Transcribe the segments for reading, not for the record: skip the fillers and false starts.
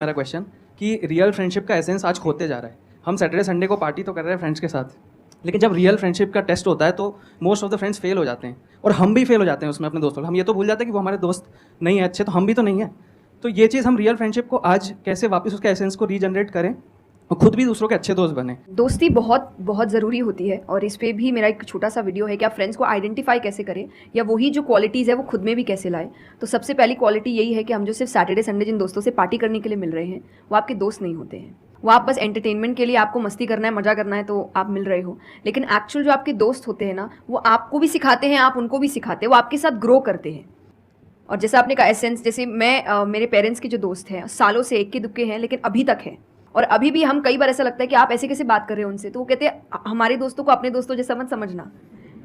मेरा क्वेश्चन कि real friendship का एसेंस आज खोते जा रहा है। हम सैटरडे संडे को पार्टी तो कर रहे हैं फ्रेंड्स के साथ, लेकिन जब रियल फ्रेंडशिप का टेस्ट होता है तो most of the friends fail हो जाते हैं और हम भी फेल हो जाते हैं उसमें अपने दोस्तों। हम ये तो भूल जाते हैं कि वो हमारे दोस्त नहीं है अच्छे, तो हम भी तो नहीं है। तो ये चीज़ हम रियल फ्रेंडशिप को आज कैसे वापस उसके एसेंस को रीजनरेट करें और खुद भी दूसरों के अच्छे दोस्त बने। दोस्ती बहुत बहुत ज़रूरी होती है और इस पे भी मेरा एक छोटा सा वीडियो है कि आप फ्रेंड्स को आइडेंटिफाई कैसे करें या वही जो क्वालिटीज़ है वो खुद में भी कैसे लाएं। तो सबसे पहली क्वालिटी यही है कि हम जो सिर्फ सैटरडे संडे जिन दोस्तों से पार्टी करने के लिए मिल रहे हैं वो आपके दोस्त नहीं होते हैं। वो आप बस एंटरटेनमेंट के लिए, आपको मस्ती करना है, मजा करना है तो आप मिल रहे हो, लेकिन एक्चुअल जो आपके दोस्त होते हैं ना वो आपको भी सिखाते हैं, आप उनको भी सिखाते हैं, वो आपके साथ ग्रो करते हैं। और जैसा आपने कहा एसेंस, जैसे मैं मेरे पेरेंट्स के जो दोस्त हैं सालों से इक्के दुक्के हैं लेकिन अभी तक हैं, और अभी भी हम कई बार ऐसा लगता है कि आप ऐसे कैसे बात कर रहे हो उनसे, तो वो कहते हैं हमारे दोस्तों को अपने दोस्तों जैसा मत समझना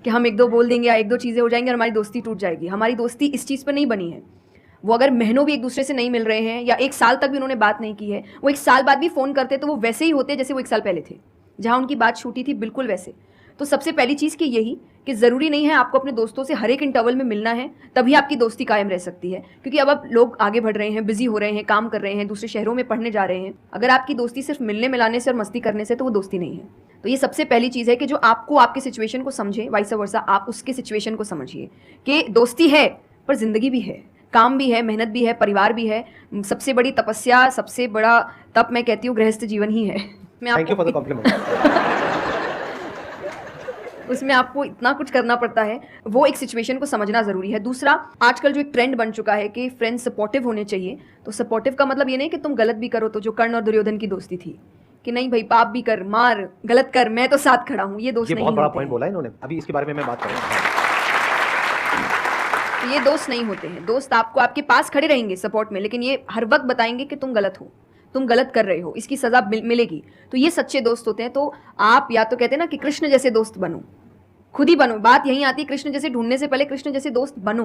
कि हम एक दो बोल देंगे या एक दो चीज़ें हो जाएंगी और हमारी दोस्ती टूट जाएगी। हमारी दोस्ती इस चीज़ पर नहीं बनी है। वो अगर महीनों भी एक दूसरे से नहीं मिल रहे हैं या एक साल तक भी उन्होंने बात नहीं की है, वो एक साल बाद भी फ़ोन करते तो वो वैसे ही होते जैसे वो एक साल पहले थे, जहाँ उनकी बात छूटी थी बिल्कुल वैसे। तो सबसे पहली चीज़ कि यही कि ज़रूरी नहीं है आपको अपने दोस्तों से हर एक इंटरवल में मिलना है तभी आपकी दोस्ती कायम रह सकती है, क्योंकि अब लोग आगे बढ़ रहे हैं, बिजी हो रहे हैं, काम कर रहे हैं, दूसरे शहरों में पढ़ने जा रहे हैं। अगर आपकी दोस्ती सिर्फ मिलने मिलाने से और मस्ती करने से तो वो दोस्ती नहीं है। तो ये सबसे पहली चीज़ है कि जो आपको आपकी सिचुएशन को समझे, वाइस वर्सा आप उसके सिचुएशन को समझिए कि दोस्ती है पर ज़िंदगी भी है, काम भी है, मेहनत भी है, परिवार भी है। सबसे बड़ी तपस्या, सबसे बड़ा तप मैं कहती हूँ गृहस्थ जीवन ही है। Thank you for the compliment. उसमें आपको इतना कुछ करना पड़ता है, वो एक सिचुएशन को समझना ज़रूरी है। दूसरा, आजकल जो एक ट्रेंड बन चुका है कि फ्रेंड्स सपोर्टिव होने चाहिए, तो सपोर्टिव का मतलब ये नहीं कि तुम गलत भी करो, तो जो कर्ण और दुर्योधन की दोस्ती थी कि नहीं भाई पाप भी कर, मार, गलत कर, मैं तो साथ खड़ा हूँ, ये दोस्त नहीं होते। बहुत बड़ा पॉइंट बोला इन्होंने, अभी इसके बारे में मैं बात करूँगा। ये दोस्त नहीं होते हैं। दोस्त आपको आपके पास खड़े रहेंगे सपोर्ट में, लेकिन ये हर वक्त बताएंगे कि तुम गलत हो, तुम गलत कर रहे हो, इसकी सजा मिलेगी। तो ये सच्चे दोस्त होते हैं। तो आप या तो कहते हैं ना कि कृष्ण जैसे दोस्त बनो, खुद ही बनो। बात यही आती है कृष्ण जैसे ढूंढने से पहले कृष्ण जैसे दोस्त बनो,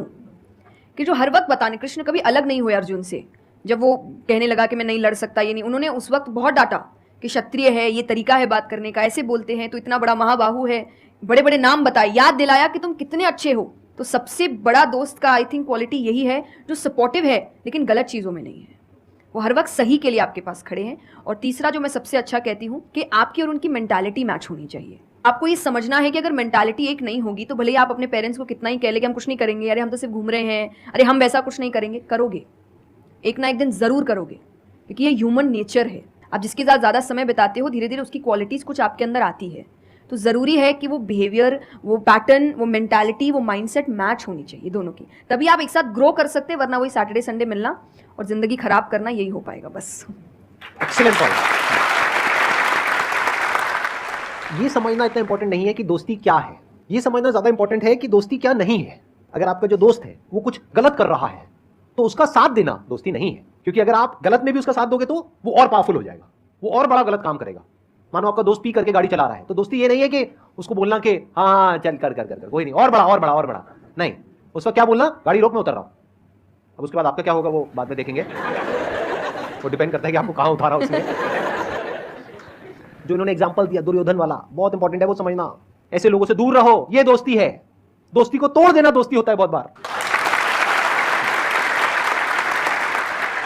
कि जो हर वक्त बताने। कृष्ण कभी अलग नहीं हुए अर्जुन से। जब वो कहने लगा कि मैं नहीं लड़ सकता, ये नहीं, उन्होंने उस वक्त बहुत डांटा कि क्षत्रिय है, ये तरीका है बात करने का, ऐसे बोलते हैं तो इतना बड़ा महाबाहु है, बड़े बड़े नाम बताए, याद दिलाया कि तुम कितने अच्छे हो। तो सबसे बड़ा दोस्त का आई थिंक क्वालिटी यही है, जो सपोर्टिव है लेकिन गलत चीज़ों में नहीं है, वो हर वक्त सही के लिए आपके पास खड़े हैं। और तीसरा जो मैं सबसे अच्छा कहती हूँ कि आपकी और उनकी मेंटालिटी मैच होनी चाहिए। आपको ये समझना है कि अगर मेंटालिटी एक नहीं होगी तो भले ही आप अपने पेरेंट्स को कितना ही कह ले कि हम कुछ नहीं करेंगे, अरे हम तो सिर्फ घूम रहे हैं, अरे हम वैसा कुछ नहीं करेंगे, करोगे एक ना एक दिन ज़रूर करोगे, क्योंकि ये ह्यूमन नेचर है। आप जिसके साथ ज़्यादा समय बिताते हो धीरे धीरे उसकी क्वालिटीज़ कुछ आपके अंदर आती है। तो ज़रूरी है कि वो बिहेवियर, वो पैटर्न, वो मेंटालिटी, वो माइंडसेट मैच होनी चाहिए दोनों की, तभी आप एक साथ ग्रो कर सकते हैं। वरना वही सैटरडे संडे मिलना और ज़िंदगी खराब करना, यही हो पाएगा बस। Excellent point. ये समझना इतना इंपॉर्टेंट नहीं है कि दोस्ती क्या है, ये समझना ज़्यादा इंपॉर्टेंट है कि दोस्ती क्या नहीं है। अगर आपका जो दोस्त है वो कुछ गलत कर रहा है तो उसका साथ देना दोस्ती नहीं है, क्योंकि अगर आप गलत में भी उसका साथ दोगे तो वो और पावरफुल हो जाएगा, वो और बड़ा गलत काम करेगा। मानो आपका दोस्त पी करके गाड़ी चला रहा है, तो दोस्ती ये नहीं है कि उसको बोलना कि हाँ चल कर कर कर कर कोई नहीं, और बड़ा और बड़ा और बड़ा, नहीं, उसका क्या बोलना, गाड़ी रोक, मैं उतर रहा हूं। अब उसके बाद आपका क्या होगा वो बाद में देखेंगे, वो डिपेंड करता है कि आपको कहां उतारा उसने। जो इन्होंने एग्जांपल दिया दुर्योधन वाला, बहुत इंपॉर्टेंट है वो समझना। ऐसे लोगों से दूर रहो, ये दोस्ती है। दोस्ती को तोड़ देना दोस्ती होता है बहुत बार।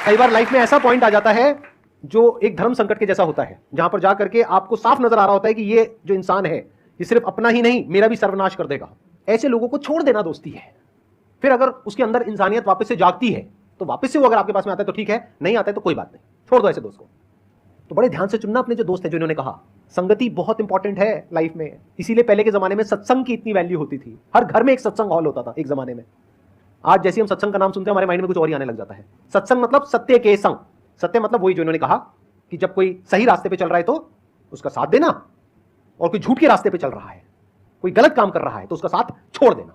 कई बार लाइफ में ऐसा पॉइंट आ जाता है जो एक धर्म संकट के जैसा होता है, जहां पर जाकर के आपको साफ नजर आ रहा होता है कि ये जो इंसान है ये सिर्फ अपना ही नहीं मेरा भी सर्वनाश कर देगा। ऐसे लोगों को छोड़ देना दोस्ती है। फिर अगर उसके अंदर इंसानियत वापस से जागती है तो वापस से वो अगर आपके पास में आता है तो ठीक है, नहीं आता है तो कोई बात नहीं, छोड़ दो ऐसे दोस्त को। तो बड़े ध्यान से चुनना अपने जो दोस्त है। जो इन्होंने कहा संगति बहुत इंपॉर्टेंट है लाइफ में, इसीलिए पहले के जमाने में सत्संग की इतनी वैल्यू होती थी। हर घर में एक सत्संग हॉल होता था एक जमाने में। आज जैसे हम सत्संग का नाम सुनते हैं हमारे माइंड में कुछ और ही आने लग जाता है। सत्संग मतलब सत्य के संग। सत्य मतलब वही जो इन्होंने कहा कि जब कोई सही रास्ते पे चल रहा है तो उसका साथ देना, और कोई झूठ के रास्ते पे चल रहा है, कोई गलत काम कर रहा है तो उसका साथ छोड़ देना।